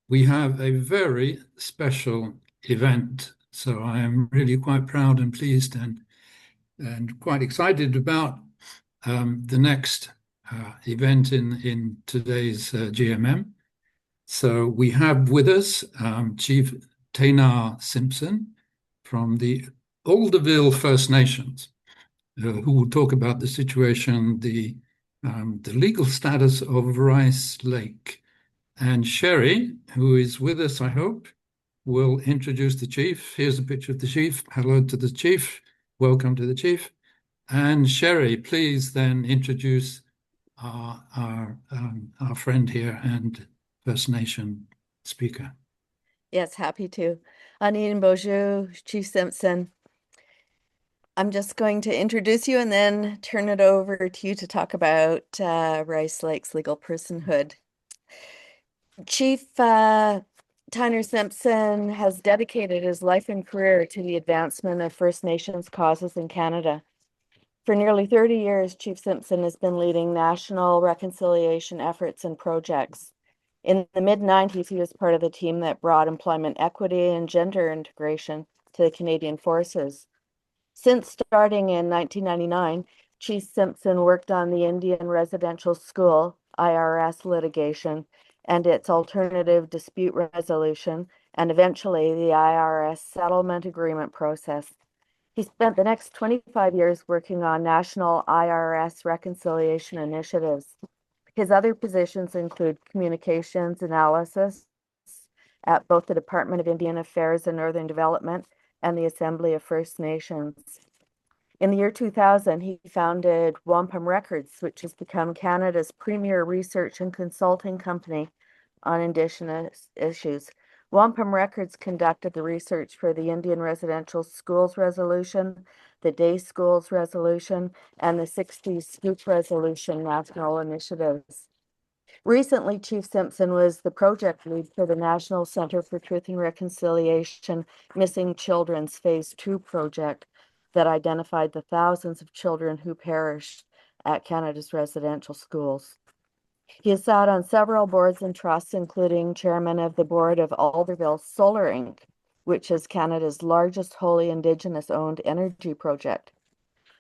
we have a very special event. So I am really quite proud and pleased and quite excited about the next event in today's GMM. So we have with us Chief Taynar Simpson from the Alderville First Nations, who will talk about the situation, the legal status of Rice Lake. And Sherry, who is with us, I hope, will introduce the chief. Here's a picture of the chief. Hello to the chief. Welcome to the chief. And Sherry, please then introduce our friend here and First Nation speaker. Yes, happy to. Anin Bonjour, Chief Simpson. I'm just going to introduce you and then turn it over to you to talk about Rice Lake's legal personhood. Chief Taynar Simpson has dedicated his life and career to the advancement of First Nations causes in Canada. For nearly 30 years, Chief Simpson has been leading national reconciliation efforts and projects. In the mid-90s, he was part of the team that brought employment equity and gender integration to the Canadian Forces. Since starting in 1999, Chief Simpson worked on the Indian Residential School, IRS litigation, and its alternative dispute resolution, and eventually the IRS settlement agreement process. He spent the next 25 years working on national IRS reconciliation initiatives. His other positions include communications analysis at both the Department of Indian Affairs and Northern Development and the Assembly of First Nations. In the year 2000, he founded Wampum Records, which has become Canada's premier research and consulting company on Indigenous issues. Wampum Records conducted the research for the Indian Residential Schools Resolution, the Day Schools Resolution, and the 60s Scoop Resolution national initiatives. Recently, Chief Simpson was the project lead for the National Centre for Truth and Reconciliation Missing Children's Phase 2 project that identified the thousands of children who perished at Canada's residential schools. He has sat on several boards and trusts, including chairman of the board of Alderville Solar Inc., which is Canada's largest wholly Indigenous-owned energy project.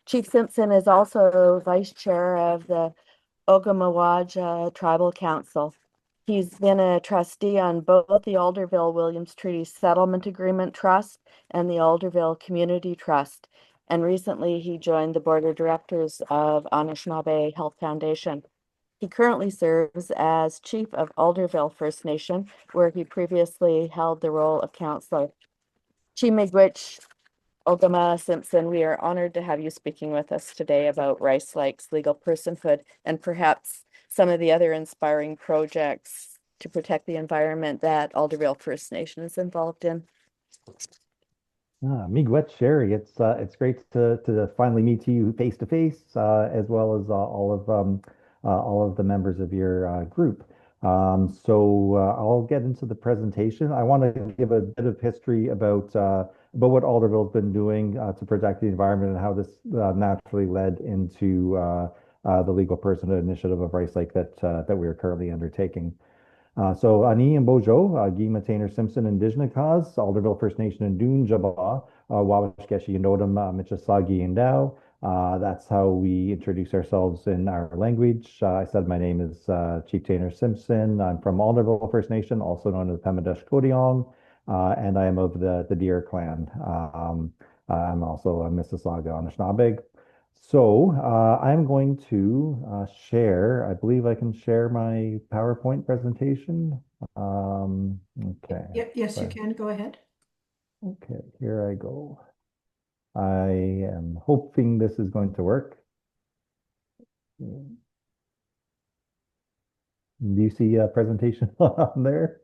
Chief Simpson is also vice chair of the Ogimawaja Tribal Council. He's been a trustee on both the Alderville-Williams Treaty Settlement Agreement Trust and the Alderville Community Trust, and recently he joined the board of directors of Anishinaabe Health Foundation. He currently serves as chief of Alderville First Nation, where he previously held the role of counselor. Chimigwich Ogama Simpson, we are honored to have you speaking with us today about Rice Lake's legal personhood and perhaps some of the other inspiring projects to protect the environment that Alderville First Nation is involved in. Miigwech Sherry, it's great to finally meet you face to face, as well as all of the members of your group. I'll get into the presentation. I want to give a bit of history about what Alderville's been doing to protect the environment and how this naturally led into the legal personhood initiative of Rice Lake that we are currently undertaking. Ani and Bojo, Gima Taynar Simpson, Indigenous Cause, Alderville First Nation and Dune Jaba, Wawashkeshi and Odom, Michasagi and Dow. That's how we introduce ourselves in our language. I said my name is Chief Taynar Simpson. I'm from Alderville First Nation, also known as Pemadeshkodeyong, and I am of the Deer clan. I'm also a Mississauga Anishinaabe. I'm going to share, I believe I can share my PowerPoint presentation. Okay. Yes, you can. Go ahead. Okay, here I go. I am hoping this is going to work. Do you see a presentation on there?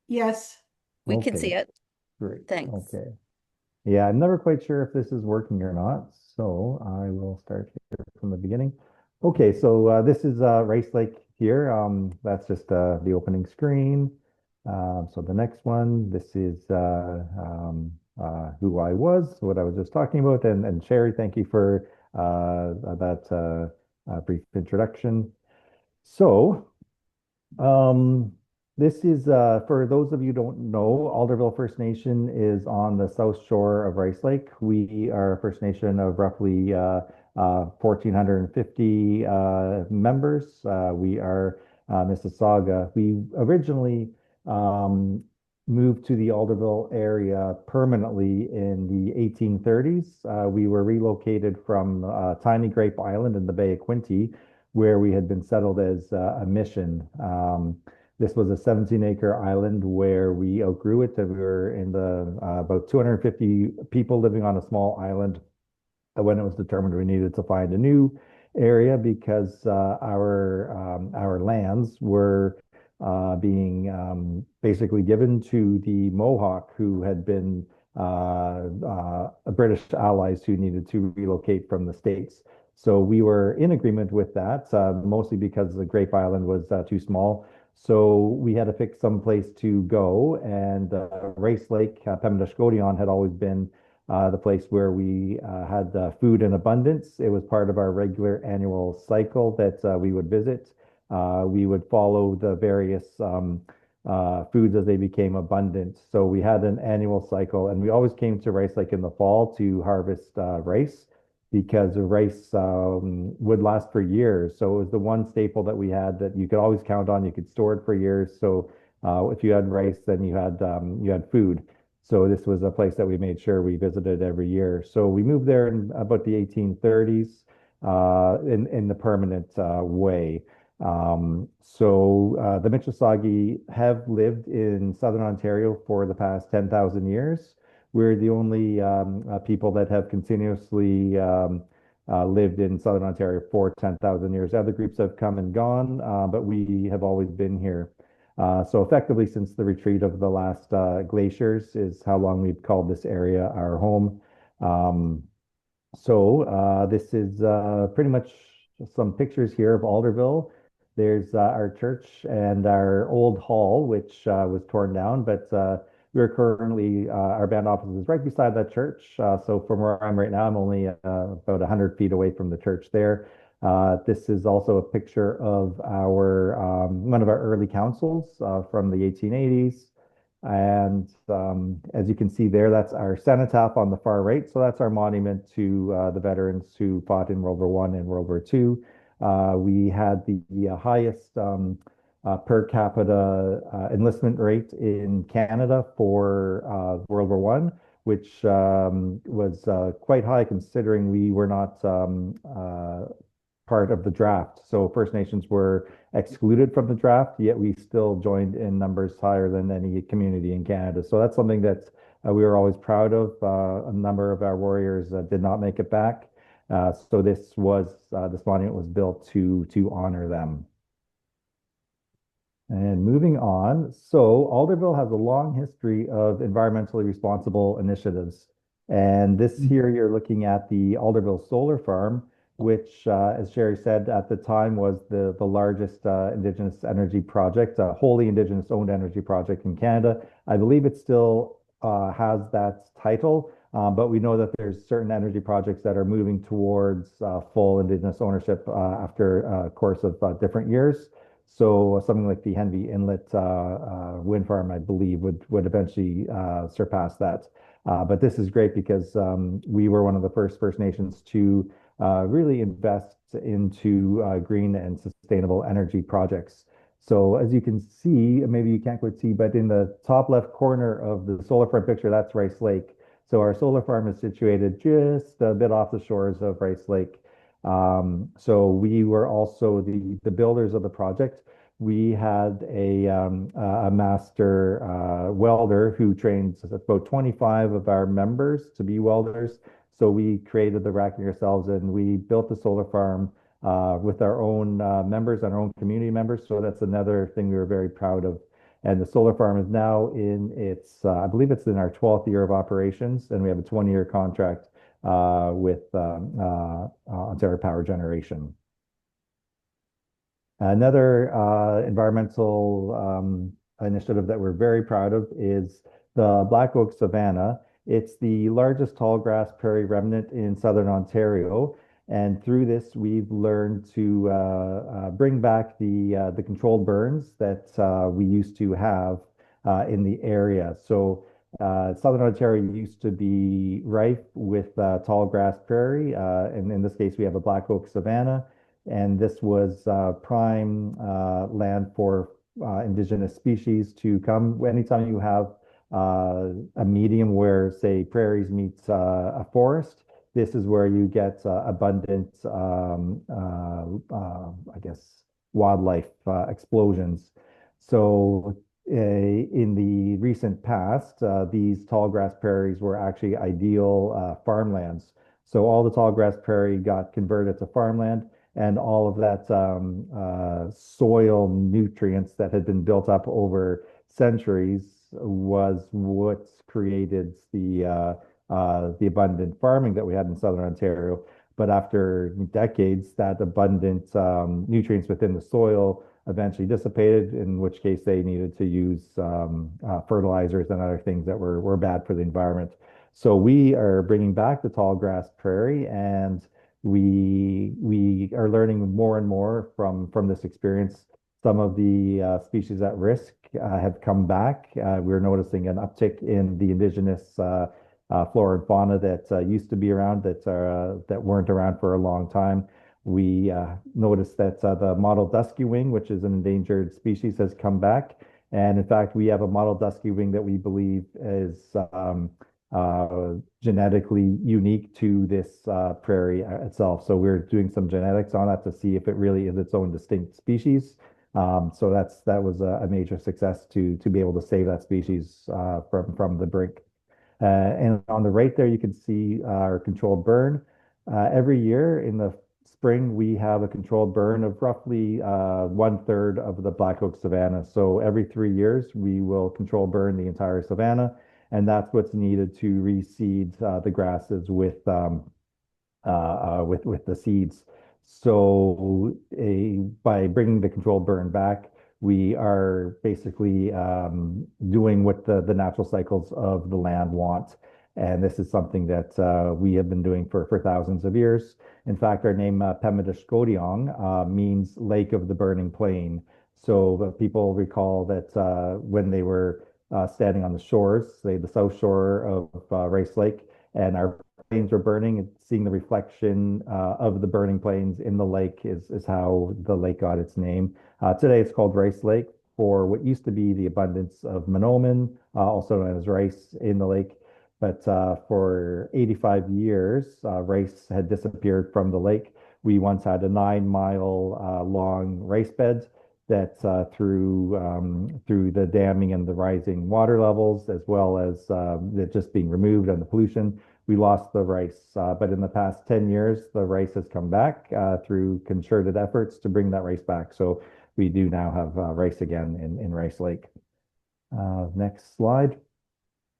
Yes. We can see it. Great. Thanks. Okay. Yeah, I'm never quite sure if this is working or not, so I will start here from the beginning. Okay, so this is Rice Lake here. That's just the opening screen. So the next one, this is who I was, what I was just talking about, and Sherry, thank you for that brief introduction. So, This is, for those of you who don't know, Alderville First Nation is on the south shore of Rice Lake. We are a First Nation of roughly 1,450 members. We are Mississauga. We originally um, moved to the Alderville area permanently in the 1830s. We were relocated from tiny Grape Island in the Bay of Quinte, where we had been settled as a mission. This was a 17-acre island where we outgrew it. And we were in the about 250 people living on a small island when it was determined we needed to find a new area because our lands were being basically given to the Mohawk, who had been British allies who needed to relocate from the States. So we were in agreement with that, mostly because the Grape Island was too small. So we had to pick some place to go, and Race Lake, Pemadeshkodeyong had always been the place where we had food in abundance. It was part of our regular annual cycle that we would visit. We would follow the various foods as they became abundant. So we had an annual cycle, and we always came to Rice Lake in the fall to harvest rice because the rice would last for years. So it was the one staple that we had that you could always count on. You could store it for years. So if you had rice, then you had food. So this was a place that we made sure we visited every year. So we moved there in about the 1830s in the permanent way. The Mississauga have lived in Southern Ontario for the past 10,000 years. We're the only people that have continuously lived in Southern Ontario for 10,000 years. Other groups have come and gone, but we have always been here. So effectively, since the retreat of the last glaciers is how long we've called this area our home. This is pretty much some pictures here of Alderville. There's our church and our old hall, which was torn down, but we're currently, our band office is right beside that church. So from where I'm right now, I'm only about 100 feet away from the church there. This is also a picture of our one of our early councils from the 1880s. And as you can see there, that's our cenotaph on the far right. So that's our monument to the veterans who fought in World War One and World War Two. We had the highest per capita enlistment rate in Canada for World War One, which was quite high considering we were not part of the draft. So First Nations were excluded from the draft, yet we still joined in numbers higher than any community in Canada. So that's something that we were always proud of. A number of our warriors did not make it back. So this monument was built to honor them. And moving on, so Alderville has a long history of environmentally responsible initiatives. And this here, you're looking at the Alderville Solar Farm, which, as Sherry said, at the time was the largest Indigenous energy project, wholly Indigenous owned energy project in Canada. I believe it still has that title, but we know that there's certain energy projects that are moving towards full Indigenous ownership after a course of different years. So something like the Henvey Inlet wind farm, I believe, would eventually surpass that. But this is great because we were one of the First Nations to really invest into green and sustainable energy projects. So as you can see, maybe you can't quite see, but in the top left corner of the solar farm picture, that's Rice Lake. So our solar farm is situated just a bit off the shores of Rice Lake. So we were also the builders of the project. We had a master welder who trains about 25 of our members to be welders. So we created the racking ourselves, and we built the solar farm with our own members and our own community members. So that's another thing we were very proud of. And the solar farm is now in its, I believe it's in our 12th year of operations, and we have a 20-year contract with Ontario Power Generation. Another environmental initiative that we're very proud of is the Black Oak Savanna. It's the largest tall grass prairie remnant in Southern Ontario, And through this, we've learned to bring back the controlled burns that we used to have in the area. So Southern Ontario used to be rife with tall grass prairie, and in this case, we have a black oak savanna, and this was prime land for indigenous species to come. Anytime you have a medium where, say, prairies meets a forest, this is where you get abundant, I guess, wildlife explosions. So in the recent past, these tall grass prairies were actually ideal farmlands. So all the tall grass prairie got converted to farmland, and all of that soil nutrients that had been built up over centuries was what's created the abundant farming that we had in Southern Ontario. But after decades, that abundant nutrients within the soil eventually dissipated, in which case they needed to use fertilizers and other things that were bad for the environment. So we are bringing back the tall grass prairie, and we are learning more and more from this experience. Some of the species at risk have come back. We're noticing an uptick in the indigenous flora and fauna that used to be around that weren't around for a long time. We noticed that the mottled dusky wing, which is an endangered species, has come back. And in fact, we have a mottled dusky wing that we believe is genetically unique to this prairie itself. So we're doing some genetics on that to see if it really is its own distinct species. So that was a major success to be able to save that species from the brink. And on the right there, you can see our controlled burn. Every year in the spring, we have a controlled burn of roughly 1/3 of the black oak savanna. So every 3 years, we will control burn the entire savanna, and that's what's needed to reseed the grasses with the seeds. So by bringing the controlled burn back, we are basically doing what the natural cycles of the land want. And this is something that we have been doing for thousands of years. In fact, our name Pemadeshkodeyong means Lake of the Burning Plain. So people recall that when they were standing on the shores, say the south shore of Rice Lake, and our plains were burning, and seeing the reflection of the burning plains in the lake is how the lake got its name. Today it's called Rice Lake for what used to be the abundance of monomen, also known as rice in the lake. But for 85 years, rice had disappeared from the lake. We once had a 9-mile long rice bed that through the damming and the rising water levels, as well as it just being removed and the pollution, we lost the rice. But in the past 10 years, the rice has come back through concerted efforts to bring that rice back. So we do now have rice again in Rice Lake. Next slide.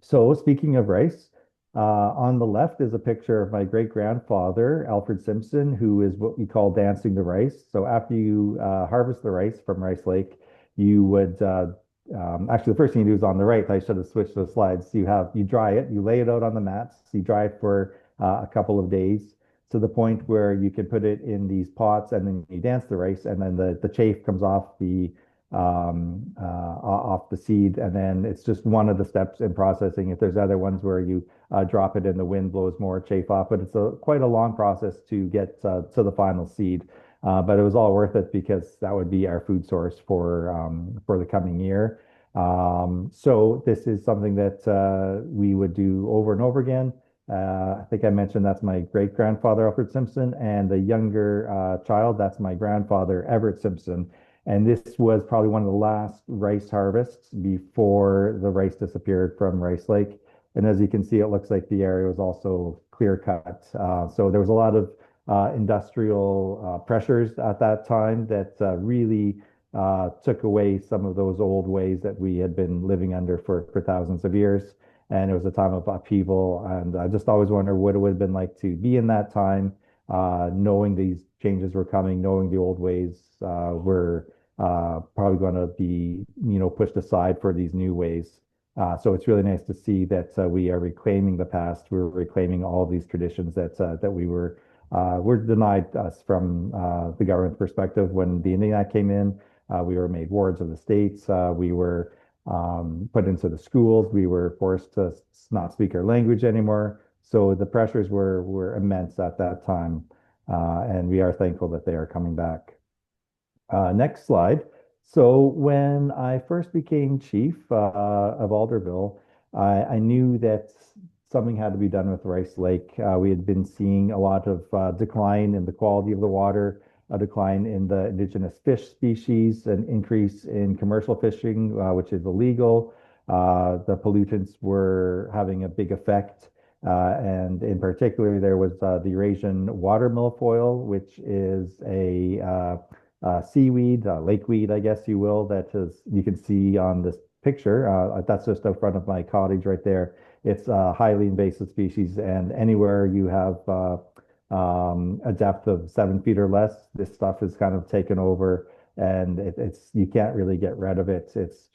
So speaking of rice, on the left is a picture of my great-grandfather, Alfred Simpson, who is what we call dancing the rice. So after you harvest the rice from Rice Lake, you would actually, the first thing you do is on the right. I should have switched the slides. You dry it, you lay it out on the mats, you dry it for a couple of days to the point where you can put it in these pots, and then you dance the rice, and then the chafe comes off the seed, and then it's just one of the steps in processing. If there's other ones where you drop it and the wind blows more chafe off, but it's quite a long process to get to the final seed. But it was all worth it because that would be our food source for the coming year. So this is something that we would do over and over again. I think I mentioned that's my great-grandfather, Alfred Simpson, and the younger child, that's my grandfather, Everett Simpson. And this was probably one of the last rice harvests before the rice disappeared from Rice Lake. And as you can see, it looks like the area was also clear cut. So there was a lot of industrial pressures at that time that really took away some of those old ways that we had been living under for thousands of years. And it was a time of upheaval. And I just always wonder what it would have been like to be in that time, knowing these changes were coming, knowing the old ways were probably going to be, pushed aside for these new ways. So it's really nice to see that we are reclaiming the past. We're reclaiming all these traditions that we were were denied us from the government perspective. When the Indian Act came in, we were made wards of the states. We were put into the schools. We were forced to not speak our language anymore. So the pressures were immense at that time, and we are thankful that they are coming back. Next slide. So when I first became chief of Alderville, I knew that something had to be done with Rice Lake. We had been seeing a lot of decline in the quality of the water, a decline in the indigenous fish species, an increase in commercial fishing, which is illegal. The pollutants were having a big effect. And in particular, there was the Eurasian water milfoil, which is a seaweed, lakeweed, I guess you will, that is you can see on this picture. That's just in front of my cottage right there. It's a highly invasive species, and anywhere you have a depth of 7 feet or less, this stuff is kind of taken over, and it's you can't really get rid of it. It's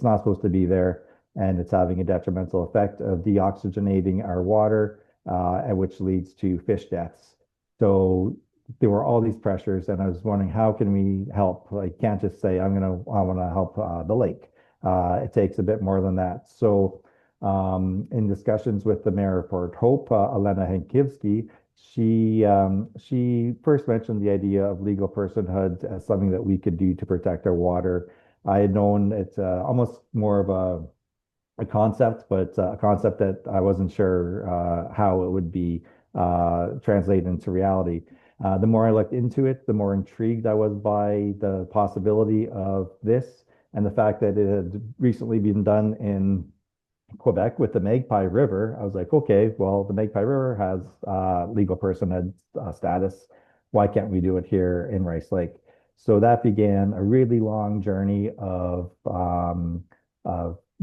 not supposed to be there, and it's having a detrimental effect of deoxygenating our water, and which leads to fish deaths. So there were all these pressures, and I was wondering, how can we help? I can't just say I want to help the lake. It takes a bit more than that. So in discussions with the mayor of Port Hope, Elena Hankivsky, she first mentioned the idea of legal personhood as something that we could do to protect our water. I had known it's almost more of a concept, but a concept that I wasn't sure how it would be translated into reality. The more I looked into it, the more intrigued I was by the possibility of this and the fact that it had recently been done in Quebec with the Magpie River. I was like, okay, well, the Magpie River has legal personhood status. Why can't we do it here in Rice Lake? So that began a really long journey of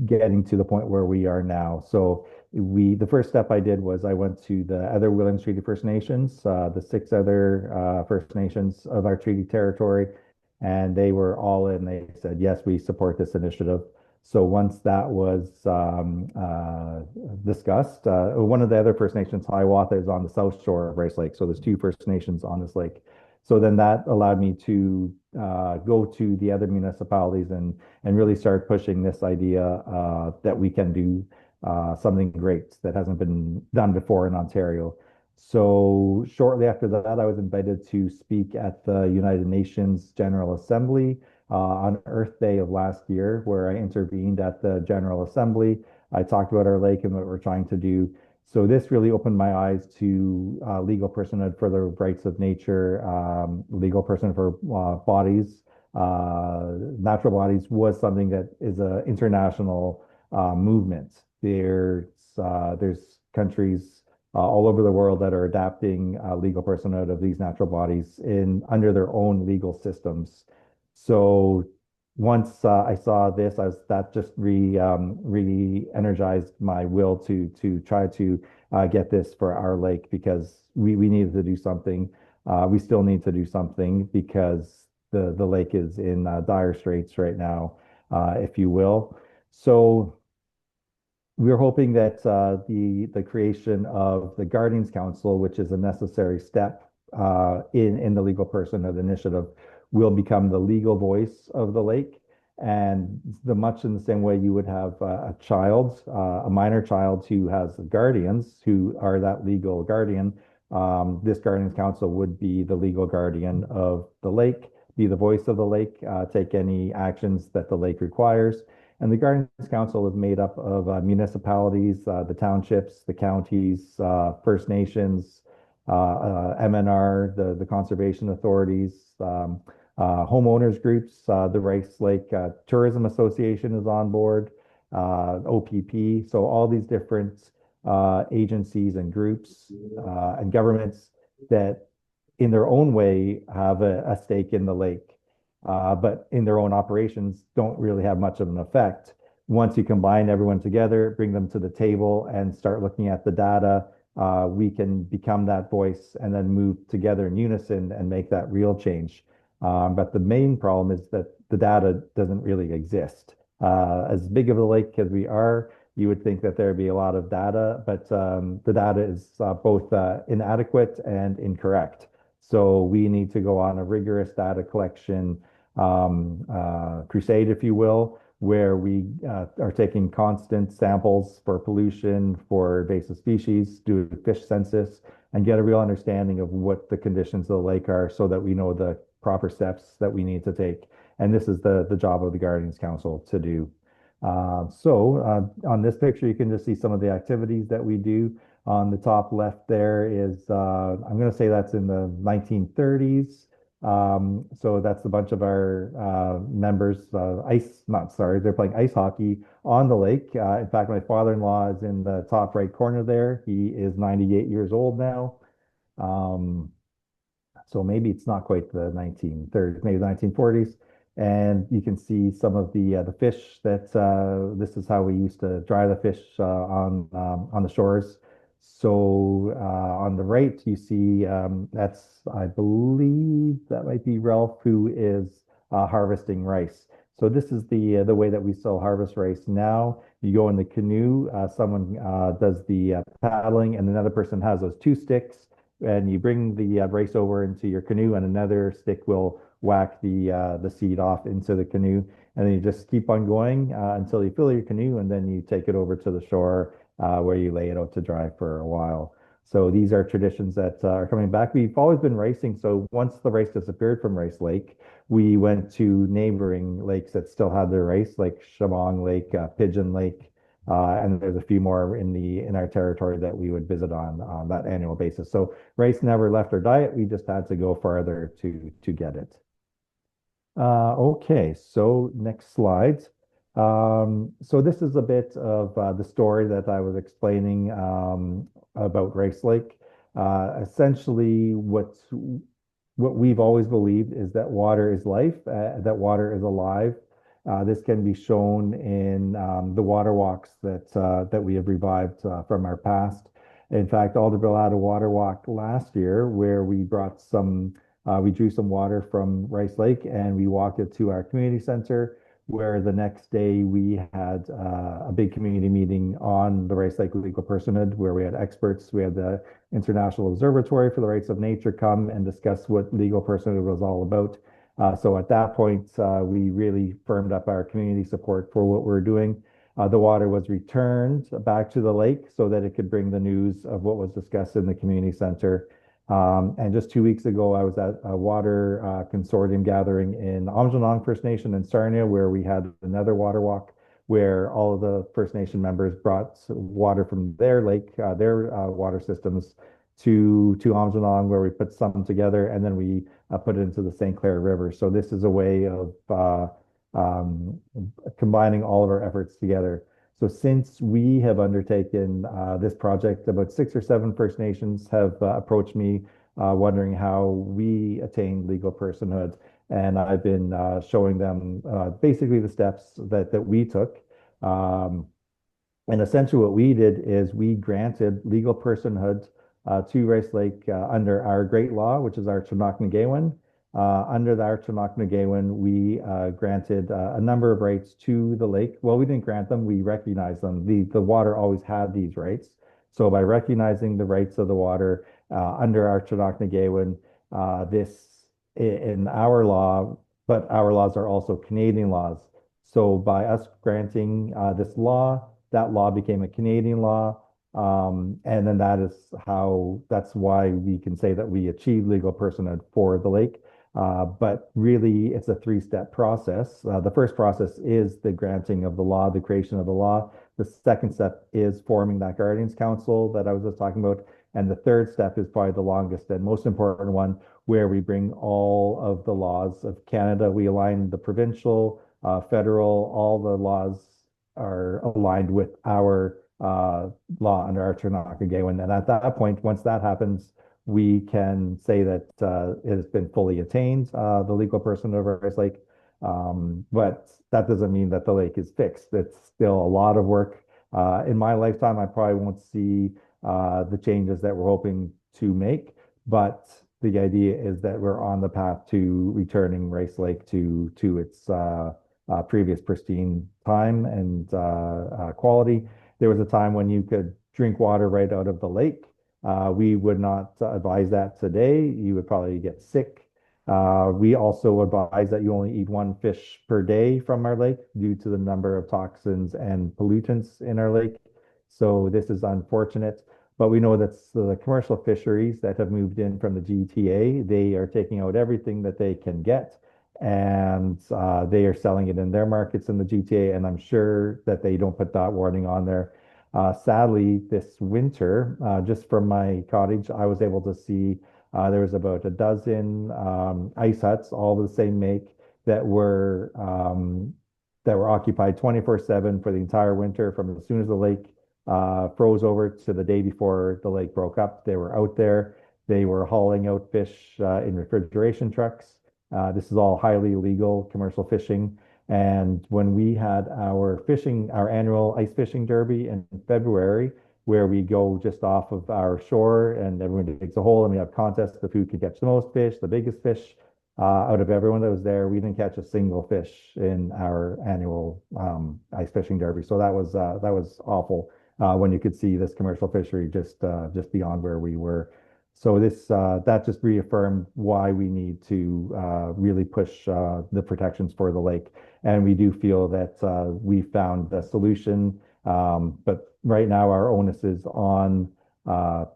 getting to the point where we are now. So the first step I did was I went to the other Williams Treaty First Nations, the 6 other First Nations of our treaty territory, and they were all in. They said, yes, we support this initiative. So once that was discussed, one of the other First Nations, Hiawatha, is on the south shore of Rice Lake. So there's 2 First Nations on this lake. So then that allowed me to go to the other municipalities and really start pushing this idea that we can do something great that hasn't been done before in Ontario. So shortly after that, I was invited to speak at the United Nations General Assembly on Earth Day of last year, where I intervened at the General Assembly. I talked about our lake and what we're trying to do. So this really opened my eyes to legal personhood for the rights of nature, legal personhood for bodies, natural bodies was something that is an international movement. There's countries all over the world that are adapting legal personhood of these natural bodies under their own legal systems. So once I saw this, that just re-energized my will to try to get this for our lake, because we needed to do something. We still need to do something because the lake is in dire straits right now, if you will. So we're hoping that the creation of the Guardians Council, which is a necessary step in the legal personhood initiative, will become the legal voice of the lake. And much in the same way you would have a child, a minor child who has guardians who are that legal guardian, this Guardians Council would be the legal guardian of the lake, be the voice of the lake, take any actions that the lake requires. And the Guardians Council is made up of municipalities, the townships, the counties, First Nations, MNR, the conservation authorities, homeowners groups. The Rice Lake Tourism Association is on board, OPP. So all these different agencies and groups and governments that in their own way have a stake in the lake, but in their own operations don't really have much of an effect. Once you combine everyone together, bring them to the table and start looking at the data, we can become that voice and then move together in unison and make that real change. But the main problem is that the data doesn't really exist. As big of a lake as we are, you would think that there'd be a lot of data, but the data is both inadequate and incorrect. So we need to go on a rigorous data collection crusade, if you will, where we are taking constant samples for pollution, for invasive species, do a fish census, and get a real understanding of what the conditions of the lake are so that we know the proper steps that we need to take. And this is the job of the Guardians Council to do. On this picture, you can just see some of the activities that we do. On the top left there is, I'm going to say that's in the 1930s. So that's a bunch of our members, they're playing ice hockey on the lake. In fact, my father-in-law is in the top right corner there. He is 98 years old now. So maybe it's not quite the 1930s, maybe the 1940s. And you can see some of the fish that this is how we used to dry the fish on the shores. So on the right, you see that's, I believe that might be Ralph, who is harvesting rice. So this is the way that we still harvest rice now. You go in the canoe, someone does the paddling, and another person has those two sticks, and you bring the rice over into your canoe, and another stick will whack the seed off into the canoe, and then you just keep on going until you fill your canoe, and then you take it over to the shore where you lay it out to dry for a while. So these are traditions that are coming back. We've always been racing, so once the rice disappeared from Rice Lake, we went to neighboring lakes that still had their rice, like Shamong Lake, Pigeon Lake, and there's a few more in our territory that we would visit on that annual basis. So rice never left our diet. We just had to go farther to get it. Okay, so next slide. So this is a bit of the story that I was explaining about Rice Lake. Essentially, what we've always believed is that water is life, that water is alive. This can be shown in the water walks that we have revived from our past. In fact, Alderville had a water walk last year where we brought we drew some water from Rice Lake and we walked it to our community center, where the next day we had a big community meeting on the Rice Lake legal personhood, where we had experts. We had the International Observatory for the Rights of Nature come and discuss what legal personhood was all about. So at that point, we really firmed up our community support for what we're doing. The water was returned back to the lake so that it could bring the news of what was discussed in the community center. And just 2 weeks ago, I was at a water consortium gathering in Aamjiwnaang First Nation in Sarnia, where we had another water walk, where all of the First Nation members brought water from their lake, their water systems to Aamjiwnaang, where we put some together, and then we put it into the St. Clair River. So this is a way of combining all of our efforts together. So since we have undertaken this project, about 6 or 7 First Nations have approached me wondering how we attain legal personhood. And I've been showing them basically the steps that we took. And essentially what we did is we granted legal personhood to Rice Lake under our Great Law, which is our Chunoknagewin. Under our Chunoknagewin, we granted a number of rights to the lake. Well, we didn't grant them, we recognized them. The water always had these rights. So by recognizing the rights of the water under our Chunoknagewin, this in our law, but our laws are also Canadian laws. So by us granting this law, that law became a Canadian law. And then that's why we can say that we achieved legal personhood for the lake. But really, it's a 3-step process. The first process is the granting of the law, the creation of the law. The second step is forming that Guardians Council that I was just talking about. And the third step is probably the longest and most important one, where we bring all of the laws of Canada. We align the provincial, federal, all the laws are aligned with our law under our Chunoknagewin. And at that point, once that happens, we can say that it has been fully attained, the legal person of Rice Lake. But that doesn't mean that the lake is fixed. It's still a lot of work. In my lifetime, I probably won't see the changes that we're hoping to make, but the idea is that we're on the path to returning Rice Lake to its previous pristine time and quality. There was a time when you could drink water right out of the lake. We would not advise that today. You would probably get sick. We also advise that you only eat one fish per day from our lake due to the number of toxins and pollutants in our lake. So this is unfortunate. But we know that the commercial fisheries that have moved in from the GTA, they are taking out everything that they can get, and they are selling it in their markets in the GTA. And I'm sure that they don't put that warning on there. Sadly, this winter, just from my cottage, I was able to see there was about a dozen ice huts, all the same make, that were occupied 24/7 for the entire winter, from as soon as the lake froze over to the day before the lake broke up. They were out there. They were hauling out fish in refrigeration trucks. This is all highly illegal commercial fishing. And when we had our annual ice fishing derby in February, where we go just off of our shore and everyone digs a hole and we have contests of who could catch the most fish, the biggest fish. Out of everyone that was there, we didn't catch a single fish in our annual ice fishing derby. So that was awful when you could see this commercial fishery just beyond where we were. So that just reaffirmed why we need to really push the protections for the lake. And we do feel that we found a solution. But right now, our onus is on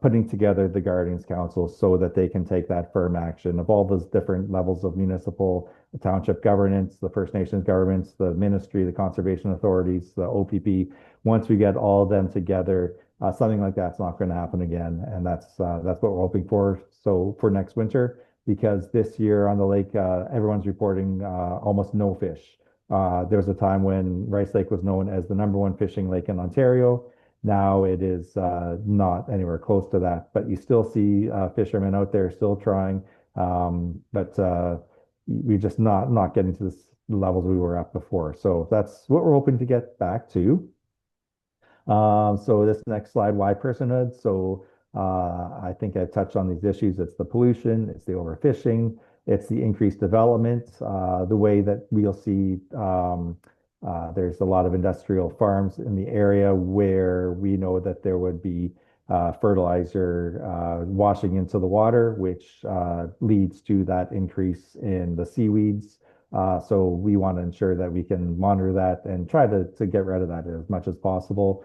putting together the Guardians Council so that they can take that firm action of all those different levels of municipal, township governance, the First Nations governments, the ministry, the conservation authorities, the OPP. Once we get all of them together, something like that's not going to happen again. And that's what we're hoping for. So for next winter, because this year on the lake, everyone's reporting almost no fish. There was a time when Rice Lake was known as the #1 fishing lake in Ontario. Now it is not anywhere close to that, but you still see fishermen out there still trying, but we're just not getting to the levels we were at before. So that's what we're hoping to get back to. So this next slide, why personhood? So I think I touched on these issues. It's the pollution, it's the overfishing, it's the increased development, the way that we'll see there's a lot of industrial farms in the area where we know that there would be fertilizer washing into the water, which leads to that increase in the seaweeds. So we want to ensure that we can monitor that and try to get rid of that as much as possible.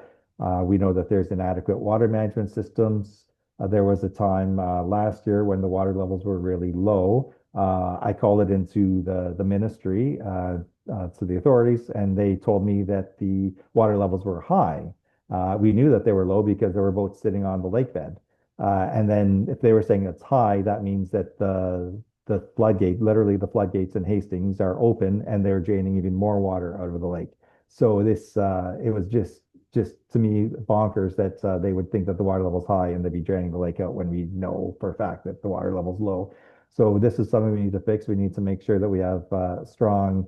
We know that there's inadequate water management systems. There was a time last year when the water levels were really low. I called it into the ministry, to the authorities, and they told me that the water levels were high. We knew that they were low because there were boats sitting on the lake bed. And then if they were saying it's high, that means that the floodgate, literally the floodgates in Hastings are open and they're draining even more water out of the lake. So it was just to me bonkers that they would think that the water level's high and they'd be draining the lake out when we know for a fact that the water level's low. So this is something we need to fix. We need to make sure that we have strong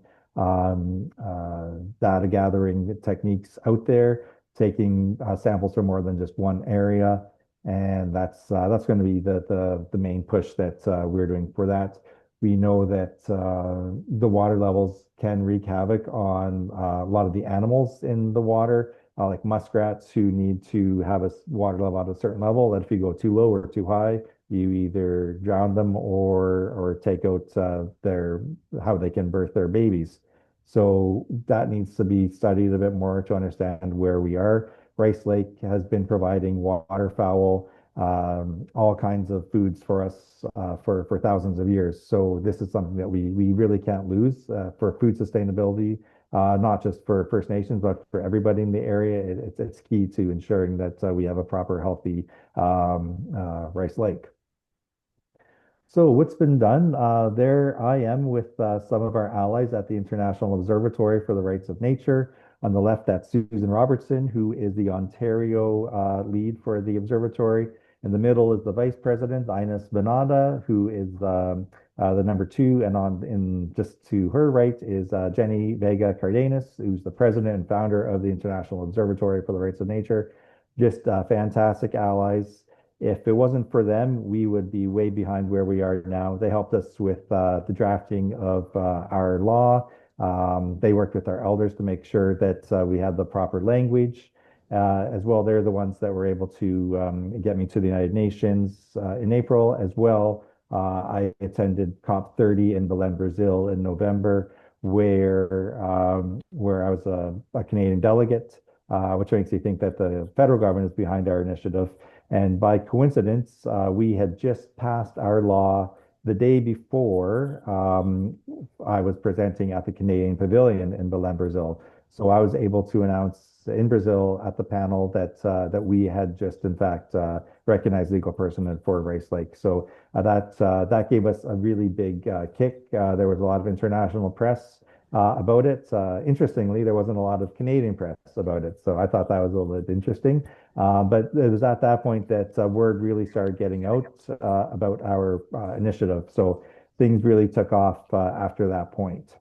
data gathering techniques out there, taking samples from more than just one area. And that's going to be the main push that we're doing for that. We know that the water levels can wreak havoc on a lot of the animals in the water, like muskrats who need to have a water level at a certain level, that if you go too low or too high, you either drown them or take out how they can birth their babies. So that needs to be studied a bit more to understand where we are. Rice Lake has been providing waterfowl, all kinds of foods for us for thousands of years. So this is something that we really can't lose for food sustainability, not just for First Nations, but for everybody in the area. It's key to ensuring that we have a proper, healthy Rice Lake. So what's been done? There I am with some of our allies at the International Observatory for the Rights of Nature. On the left, that's Susan Robertson, who is the Ontario lead for the observatory. In the middle is the vice president, Ines Benada, who is the #2. And just to her right is Jenny Vega Cardenas, who's the president and founder of the International Observatory for the Rights of Nature. Just fantastic allies. If it wasn't for them, we would be way behind where we are now. They helped us with the drafting of our law. They worked with our elders to make sure that we had the proper language. as well. They're the ones that were able to get me to the United Nations in April as well. I attended COP30 in Belém, Brazil in November, where I was a Canadian delegate, which makes me think that the federal government is behind our initiative. And by coincidence, we had just passed our law the day before I was presenting at the Canadian Pavilion in Belém, Brazil. So I was able to announce in Brazil at the panel that we had just in fact recognized legal personhood for Rice Lake. So that gave us a really big kick. There was a lot of international press about it. Interestingly, there wasn't a lot of Canadian press about it, so I thought that was a little bit interesting. But it was at that point that word really started getting out about our initiative. So things really took off after that point.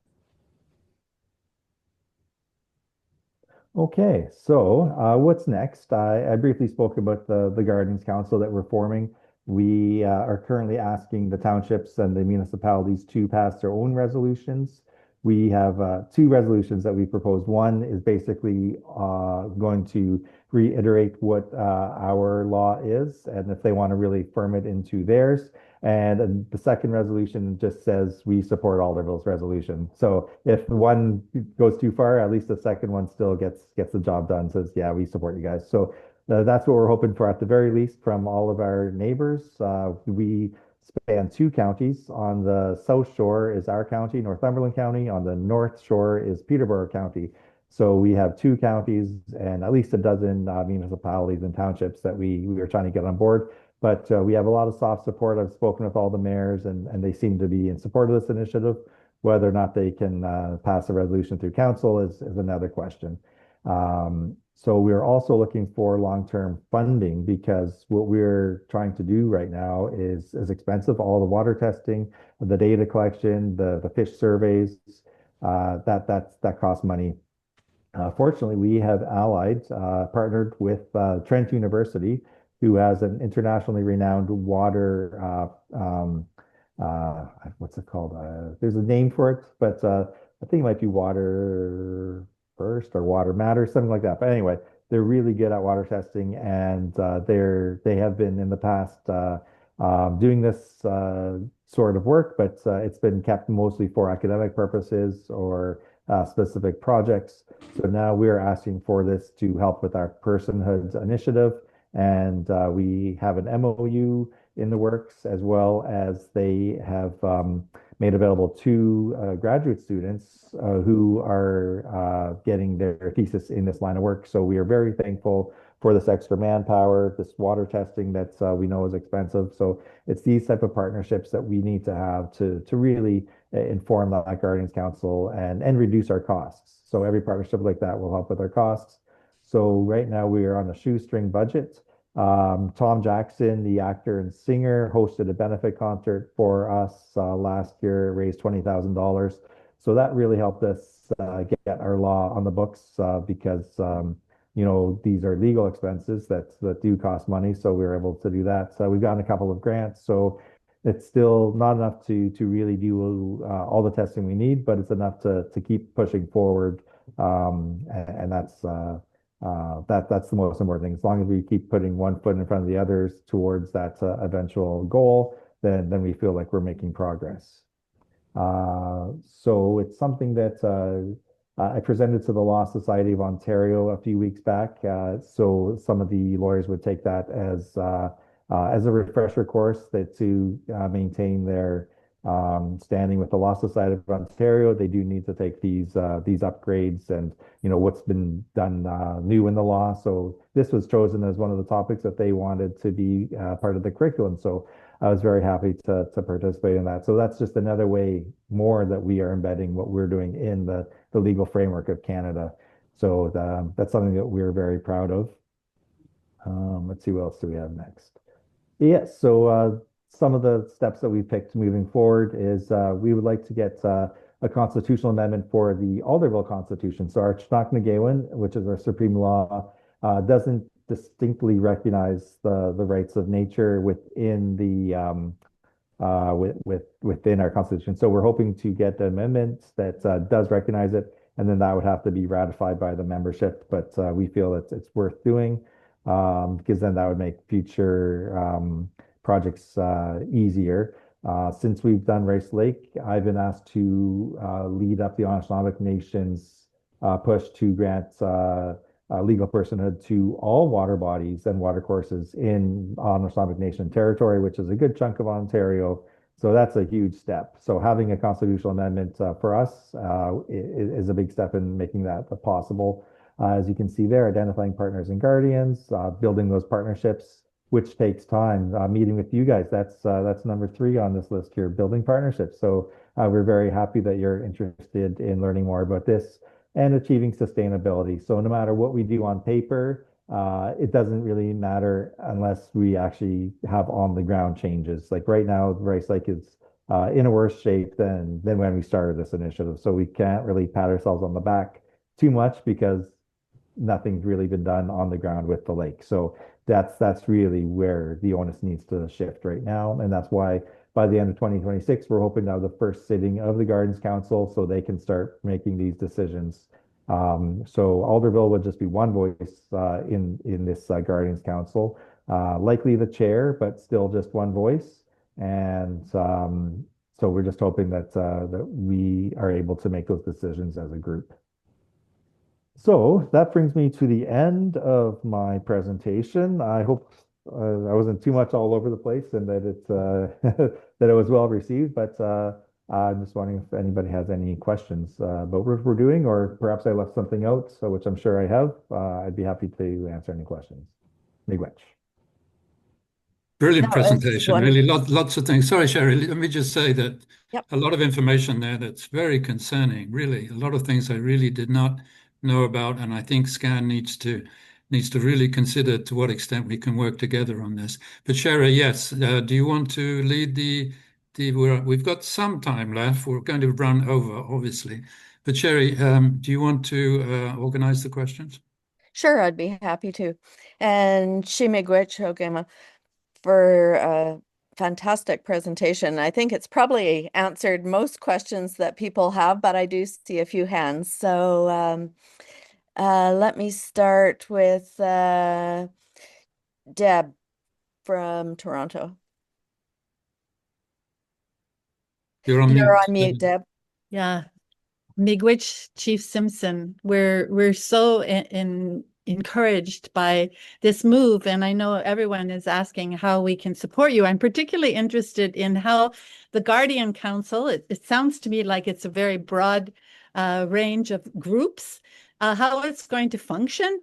Okay, so what's next? I briefly spoke about the Gardens Council that we're forming. We are currently asking the townships and the municipalities to pass their own resolutions. We have two resolutions that we proposed. One is basically going to reiterate what our law is, and if they want to really firm it into theirs. And the second resolution just says we support Alderville's resolution. So if one goes too far, at least the second one still gets the job done. Says, yeah, we support you guys. So that's what we're hoping for at the very least from all of our neighbors. We span two counties. On the south shore is our county, Northumberland County. On the north shore is Peterborough County. So we have two counties and at least a dozen municipalities and townships that we are trying to get on board. But we have a lot of soft support. I've spoken with all the mayors, and they seem to be in support of this initiative. Whether or not they can pass a resolution through council is another question. So we're also looking for long-term funding because what we're trying to do right now is expensive. All the water testing, the data collection, the fish surveys, that costs money. Fortunately, we have partnered with Trent University, who has an internationally renowned water, what's it called? There's a name for it, but I think it might be Water First or Water Matters, something like that. But anyway, they're really good at water testing, and they have been in the past doing this sort of work, but it's been kept mostly for academic purposes or specific projects. So now we're asking for this to help with our Personhood initiative, and we have an MOU in the works, as well as they have made available to graduate students who are getting their thesis in this line of work. So we are very thankful for this extra manpower, this water testing that we know is expensive. So it's these type of partnerships that we need to have to really inform the Gardens Council and reduce our costs. So every partnership like that will help with our costs. So right now we are on a shoestring budget. Tom Jackson, the actor and singer, hosted a benefit concert for us last year, raised $20,000. So that really helped us get our law on the books because these are legal expenses that do cost money. So we were able to do that. So we've gotten a couple of grants. So it's still not enough to really do all the testing we need, but it's enough to keep pushing forward. And that's the most important thing. As long as we keep putting one foot in front of the others towards that eventual goal, then we feel like we're making progress. So it's something that I presented to the Law Society of Ontario a few weeks back. So some of the lawyers would take that as a refresher course to maintain their standing with the Law Society of Ontario. They do need to take these upgrades and what's been done new in the law. So this was chosen as one of the topics that they wanted to be part of the curriculum. So I was very happy to participate in that. So that's just another way more that we are embedding what we're doing in the legal framework of Canada. So that's something that we're very proud of. Let's see, what else do we have next? Yes, so some of the steps that we picked moving forward is we would like to get a constitutional amendment for the Alderville Constitution. So our Chinoknagewin, which is our supreme law, doesn't distinctly recognize the rights of nature within within our Constitution. So we're hoping to get an amendment that does recognize it. and then that would have to be ratified by the membership. But we feel it's worth doing because then that would make future projects easier. Since we've done Rice Lake, I've been asked to lead up the Anishinaabe Nation's push to grant legal personhood to all water bodies and water courses in Anishinaabe Nation territory, which is a good chunk of Ontario. So that's a huge step. So having a constitutional amendment for us is a big step in making that possible. As you can see there, identifying partners and guardians, building those partnerships, which takes time. Meeting with you guys, that's number 3 on this list here, building partnerships. So we're very happy that you're interested in learning more about this and achieving sustainability. So no matter what we do on paper, it doesn't really matter unless we actually have on the ground changes. Like right now, Rice Lake is in a worse shape than when we started this initiative. So we can't really pat ourselves on the back too much because nothing's really been done on the ground with the lake. So that's really where the onus needs to shift right now. And that's why by the end of 2026, we're hoping to have the first sitting of the Gardens Council so they can start making these decisions. So Alderville would just be one voice in this Gardens Council, likely the chair, but still just one voice. And so we're just hoping that that we are able to make those decisions as a group. So that brings me to the end of my presentation. I hope I wasn't too much all over the place and that it that it was well received. But I'm just wondering if anybody has any questions about what we're doing, or perhaps I left something out, so which I'm sure I have. I'd be happy to answer any questions. Miigwech. Brilliant That was presentation, wonderful. really lots of things. Sorry, Sherry, let me just say that Yep. a lot of information there that's very concerning, really. A lot of things I really did not know about, and I think SCAN needs to really consider to what extent we can work together on this. But Sherry, yes, do you want to lead we've got some time left. We're going to run over, obviously. But Sherry, do you want to organize the questions? Sure, I'd be happy to. And Shimigwech Ogema for a fantastic presentation. I think it's probably answered most questions that people have, but I do see a few hands. So let me start with Deb from Toronto. You're on You're mute. on mute, Deb. Yeah, Miigwech Chief Simpson, we're so encouraged by this move, and I know everyone is asking how we can support you. I'm particularly interested in how the Guardian Council, it sounds to me like it's a very broad range of groups, how it's going to function,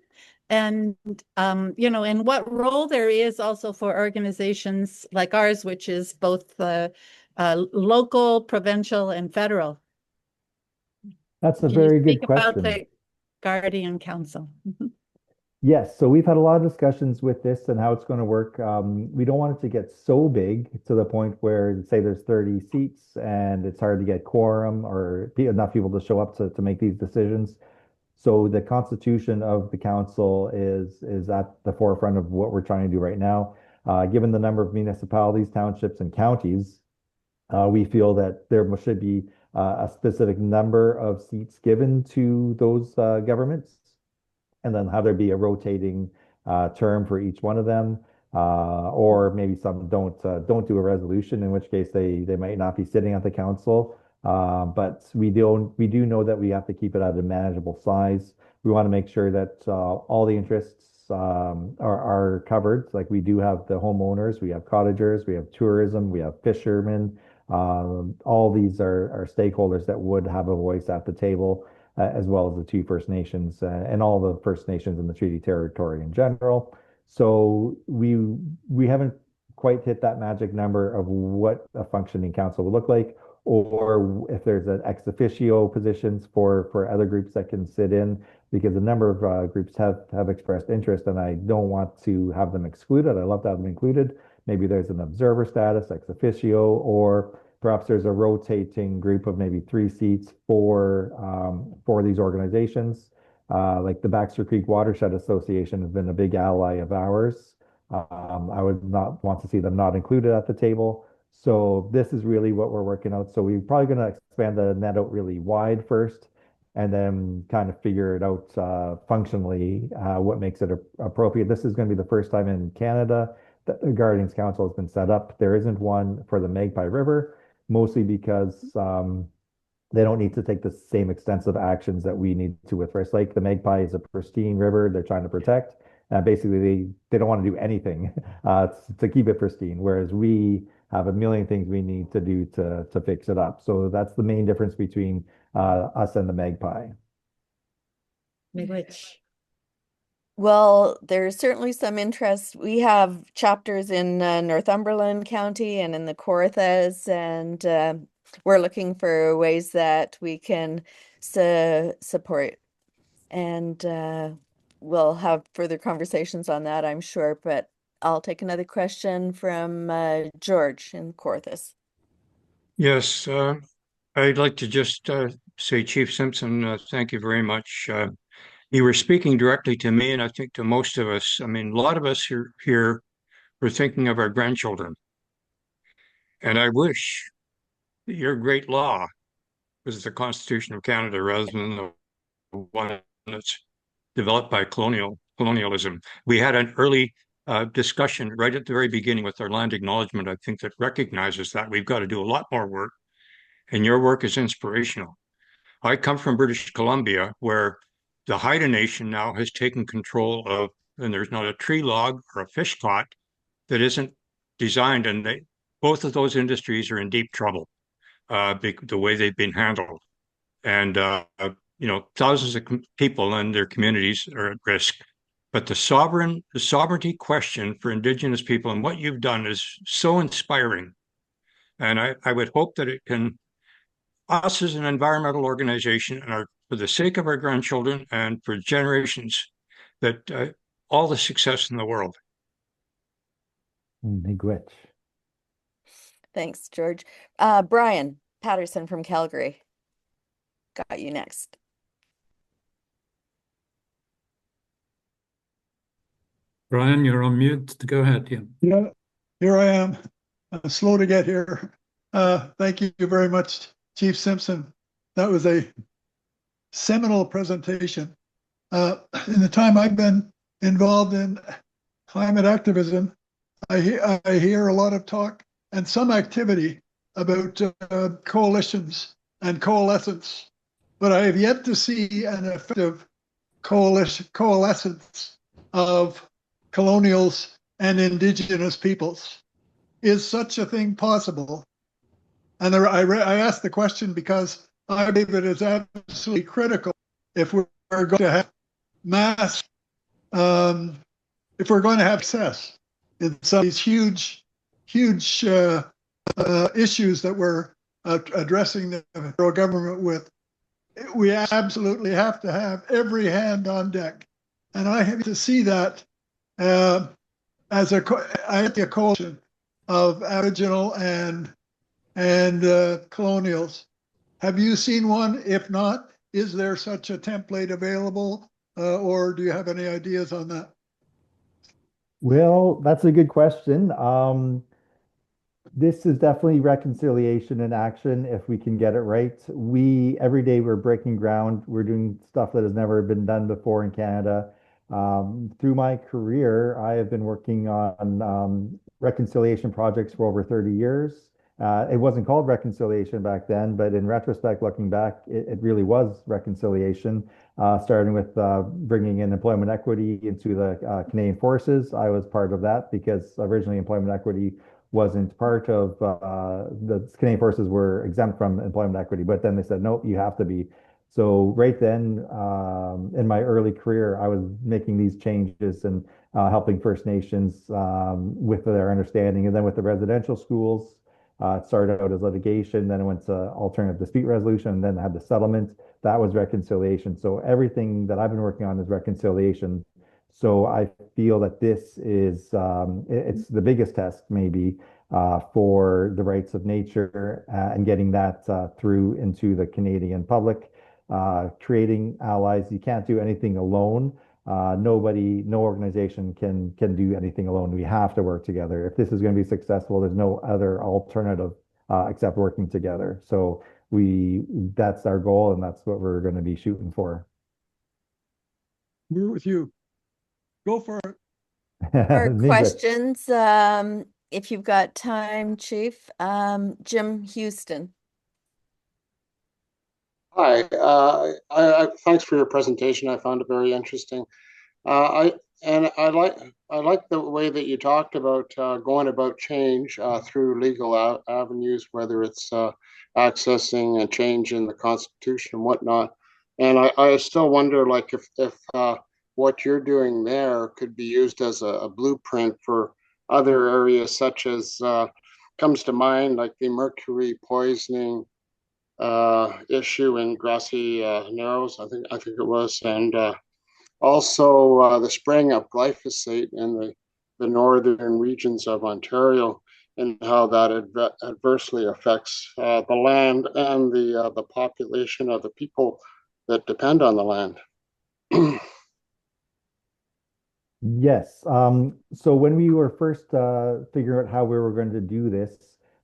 and and what role there is also for organizations like ours, which is both local, provincial, and federal. That's a Can you very good speak about question. the Guardian Council? Yes, so we've had a lot of discussions with this and how it's going to work. We don't want it to get so big to the point where, say, there's 30 seats and it's hard to get quorum or enough people to show up to make these decisions. So the constitution of the council is at the forefront of what we're trying to do right now. Given the number of municipalities, townships, and counties, we feel that there should be a specific number of seats given to those governments, and then have there be a rotating term for each one of them, or maybe some don't do a resolution, in which case they might not be sitting at the council. But we do know that we have to keep it at a manageable size. We want to make sure that all the interests are covered. Like we do have the homeowners, we have cottagers, we have tourism, we have fishermen. All these are stakeholders that would have a voice at the table, as well as the 2 First Nations and all the First Nations in the treaty territory in general. So we haven't quite hit that magic number of what a functioning council would look like, or if there's an ex officio positions for other groups that can sit in, because a number of groups have expressed interest, and I don't want to have them excluded. I love to have them included. Maybe there's an observer status, ex officio, or perhaps there's a rotating group of maybe 3 seats for these organizations. Like the Baxter Creek Watershed Association has been a big ally of ours. I would not want to see them not included at the table. So this is really what we're working out. So we're probably going to expand the net out really wide first, and then kind of figure it out functionally what makes it appropriate. This is going to be the first time in Canada that the Guardians Council has been set up. There isn't one for the Magpie River, mostly because they don't need to take the same extensive actions that we need to with Rice Lake. The Magpie is a pristine river they're trying to protect. Basically, they don't want to do anything to keep it pristine, whereas we have a million things we need to do to fix it up. So that's the main difference between us and the Magpie. Miigwech. Well, there's certainly some interest. We have chapters in Northumberland County and in the Kawarthas, and we're looking for ways that we can support. And we'll have further conversations on that, I'm sure. But I'll take another question from George in Kawarthas. Yes, I'd like to just say, Chief Simpson, thank you very much. You were speaking directly to me, and I think to most of us. I mean, a lot of us here were thinking of our grandchildren. And I wish that your great law was the Constitution of Canada rather than the one that's developed by colonialism. We had an early discussion right at the very beginning with our land acknowledgement, I think, that recognizes that we've got to do a lot more work, and your work is inspirational. I come from British Columbia, where the Haida Nation now has taken control of, and there's not a tree log or a fish caught that isn't designed, and both of those industries are in deep trouble, the way they've been handled. And thousands of people and their communities are at risk. But the sovereignty question for Indigenous people and what you've done is so inspiring. And I would hope that it can, us as an environmental organization, and for the sake of our grandchildren and for generations, that all the success in the world. Miigwech. Thanks, George. Brian Patterson from Calgary. Got you next. Brian, you're on mute. Go ahead. Yeah. Yeah, here I am. Slow to get here. Thank you very much, Chief Simpson. That was a seminal presentation. In the time I've been involved in climate activism, I hear a lot of talk and some activity about coalitions and coalescence, but I have yet to see an effective coalescence of colonials and Indigenous peoples. Is such a thing possible? And I ask the question because I believe it is absolutely critical if we're going to have mass, if we're going to have success in some of these huge issues that we're addressing the federal government with. We absolutely have to have every hand on deck. And I have to see that as a coalition of Aboriginal and colonials. Have you seen one? If not, is there such a template available, or do you have any ideas on that? Well, that's a good question. This is definitely reconciliation in action if we can get it right. Every day we're breaking ground. We're doing stuff that has never been done before in Canada. Through my career, I have been working on reconciliation projects for over 30 years. It wasn't called reconciliation back then, but in retrospect, looking back, it really was reconciliation, starting with bringing in employment equity into the Canadian Forces. I was part of that because originally employment equity wasn't part of the Canadian Forces were exempt from employment equity, but then they said, no, you have to be. So right then, in my early career, I was making these changes and helping First Nations with their understanding. And then with the residential schools, it started out as litigation, then it went to alternative dispute resolution, and then had the settlement. That was reconciliation. So everything that I've been working on is reconciliation. So I feel that this is it's the biggest test maybe for the rights of nature and getting that through into the Canadian public, creating allies. You can't do anything alone. No organization can do anything alone. We have to work together. If this is going to be successful, there's no other alternative except working together. So that's our goal, and that's what we're going to be shooting for. We're with you. Go for it. More Miigwech. questions, if you've got time, Chief. Jim Houston. Hi, thanks for your presentation. I found it very interesting. I like the way that you talked about going about change through legal avenues, whether it's accessing a change in the Constitution and whatnot. And I still wonder, like, if what you're doing there could be used as a blueprint for other areas, such as comes to mind, like the mercury poisoning issue in Grassy Narrows, I think it was, and also the spraying of glyphosate in the northern regions of Ontario, and how that adversely affects the land and the population of the people that depend on the land. Yes. So when we were first figuring out how we were going to do this,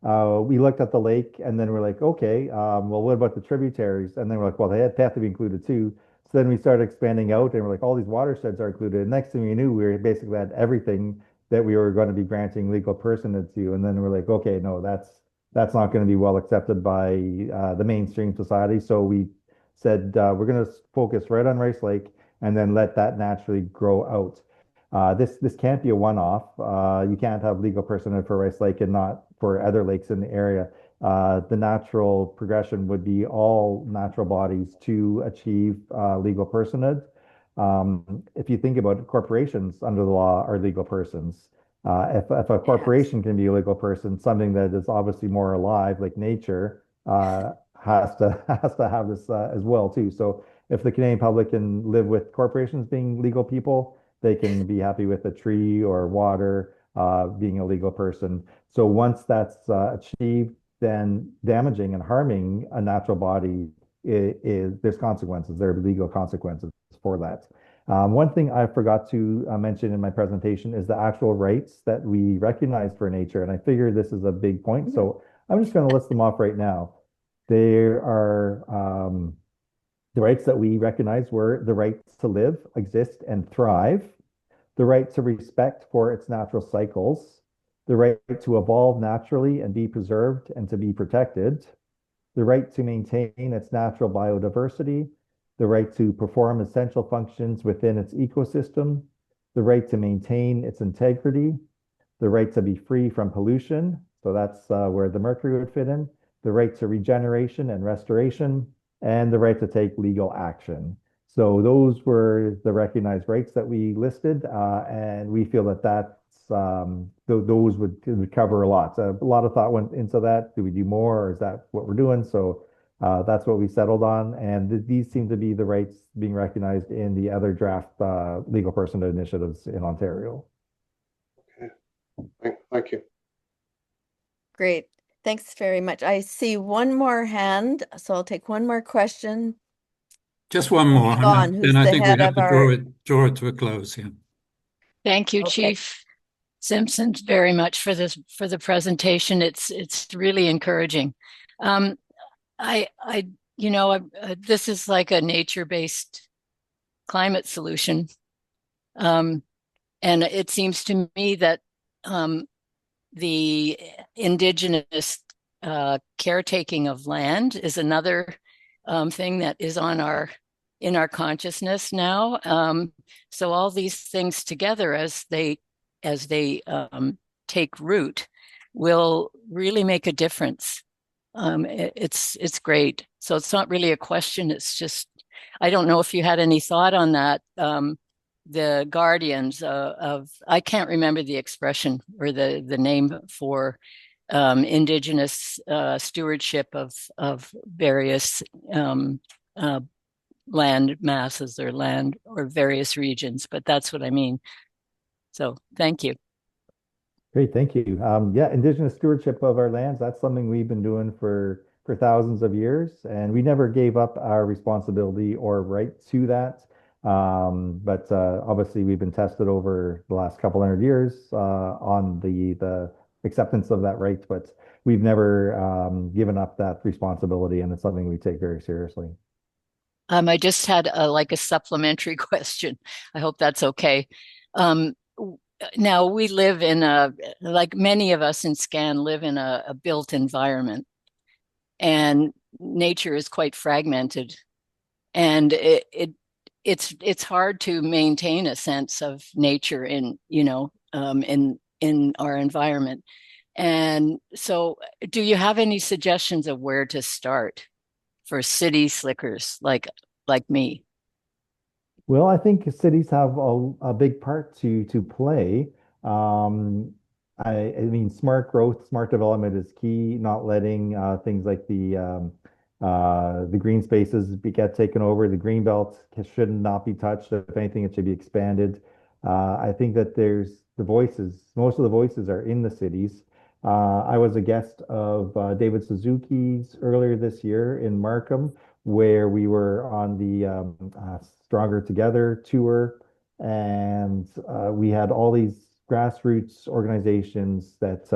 we looked at the lake and then we're like, okay, well, what about the tributaries? And then we're like, well, they have to be included too. So then we started expanding out and we're like, all these watersheds are included. And next thing we knew, we were basically had everything that we were going to be granting legal personhood to. And then we're like, okay, no, that's not going to be well accepted by the mainstream society. So we said we're going to focus right on Rice Lake and then let that naturally grow out. This can't be a one-off. You can't have legal personhood for Rice Lake and not for other lakes in the area. The natural progression would be all natural bodies to achieve legal personhood. If you think about it, corporations under the law are legal persons. If a corporation can be a legal person, something that is obviously more alive, like nature, has to have this as well too. So if the Canadian public can live with corporations being legal people, they can be happy with a tree or water being a legal person. So once that's achieved, then damaging and harming a natural body there's consequences. There are legal consequences for that. One thing I forgot to mention in my presentation is the actual rights that we recognize for nature, and I figure this is a big point. So I'm just going to list them off right now. There are the rights that we recognize were the rights to live, exist, and thrive, the right to respect for its natural cycles, the right to evolve naturally and be preserved and to be protected, the right to maintain its natural biodiversity, the right to perform essential functions within its ecosystem, the right to maintain its integrity, the right to be free from pollution, so that's where the mercury would fit in, the right to regeneration and restoration, and the right to take legal action. So those were the recognized rights that we listed, and we feel that those would cover a lot. So a lot of thought went into that. Do we do more, or is that what we're doing? So that's what we settled on, and these seem to be the rights being recognized in the other draft legal personhood initiatives in Ontario. Okay, thank you. Great. Thanks very much. I see one more hand, so I'll take one more question. Just one more, Yvonne, and who's then I the think we head have of to our- draw it to a close here. Thank you, Okay. Chief Simpson, very much for the presentation. It's really encouraging. This is like a nature-based climate solution, and it seems to me that the Indigenous caretaking of land is another thing that is in our consciousness now. So all these things together, as they take root, will really make a difference. It's great. So it's not really a question. It's just, I don't know if you had any thought on that. The guardians of I can't remember the expression or the name for Indigenous stewardship of various land masses or land or various regions, but that's what I mean. So thank you. Great, thank you. Yeah, Indigenous stewardship of our lands, that's something we've been doing for thousands of years, and we never gave up our responsibility or right to that. But obviously we've been tested over the last couple hundred years on the acceptance of that right, but we've never given up that responsibility, and it's something we take very seriously. I just had a supplementary question. I hope that's okay. Now we live in like many of us in Scan live in a built environment, and nature is quite fragmented, and it's hard to maintain a sense of nature in our environment. And so, do you have any suggestions of where to start for city slickers like me? Well, I think cities have a big part to play. Um, I mean, smart growth, smart development is key. Not letting things like the green spaces get taken over. The green belt should not be touched. If anything, it should be expanded. I think that there's the voices. Most of the voices are in the cities. I was a guest of David Suzuki's earlier this year in Markham, where we were on the Stronger Together tour, and we had all these grassroots organizations that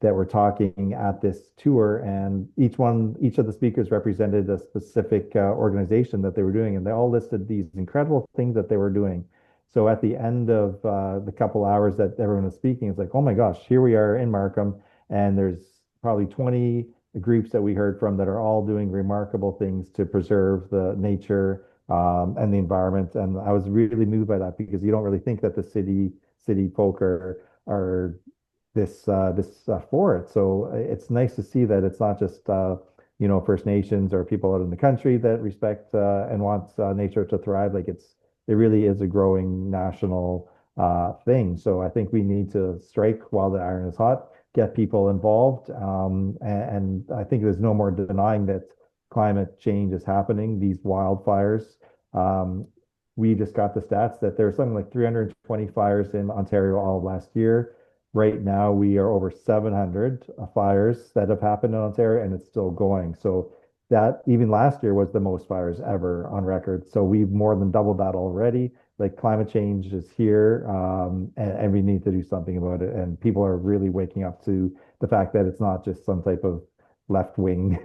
were talking at this tour, and each of the speakers represented a specific organization that they were doing, and they all listed these incredible things that they were doing. So at the end of the couple hours that everyone was speaking, it's like, oh my gosh, here we are in Markham, and there's probably 20 groups that we heard from that are all doing remarkable things to preserve the nature and the environment. And I was really moved by that, because you don't really think that the city folk are this for it. So it's nice to see that it's not just First Nations or people out in the country that respect and want nature to thrive. Like it really is a growing national thing. So I think we need to strike while the iron is hot, get people involved. And I think there's no more denying that climate change is happening, these wildfires. We just got the stats that there's something like 320 fires in Ontario all last year. Right now, we are over 700 fires that have happened in Ontario, and it's still going. So that even last year was the most fires ever on record. So we've more than doubled that already. Like climate change is here, and we need to do something about it. And people are really waking up to the fact that it's not just some type of left-wing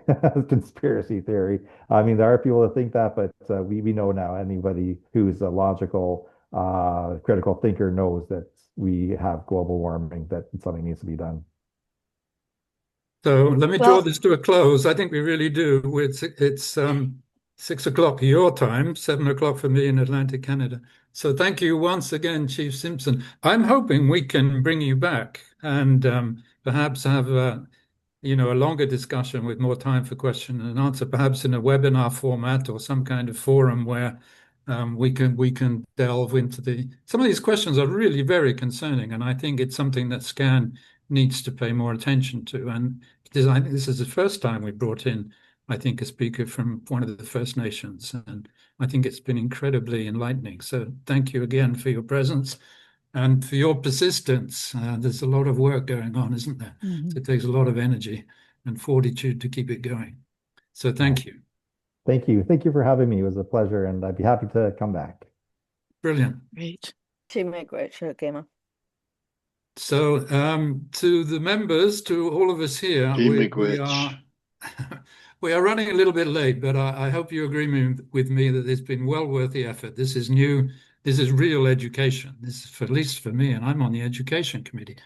conspiracy theory. I mean, there are people that think that, but we know now anybody who's a logical, critical thinker knows that we have global warming, that something needs to be done. So let me draw this to a close. I think we really do. It's 6 o'clock your time, 7 o'clock for me in Atlantic Canada. So thank you once again, Chief Simpson. I'm hoping we can bring you back and perhaps have a longer discussion with more time for question and answer, perhaps in a webinar format or some kind of forum where we can delve into some of these questions are really very concerning, and I think it's something that SCAN needs to pay more attention to. And this is the first time we brought in, I think, a speaker from one of the First Nations, and I think it's been incredibly enlightening. So thank you again for your presence and for your persistence. There's a lot of work going on, isn't there? Mm-hmm. So it takes a lot of energy and fortitude to keep it going. So thank you. Thank you. Thank you for having me. It was a pleasure, and I'd be happy to come back. Brilliant. Great. So to the members, to all of us here, we are running a little bit late, but I hope you agree with me that it's been well worth the effort. This is new. This is real education. This is, at least for me, and I'm on the education committee.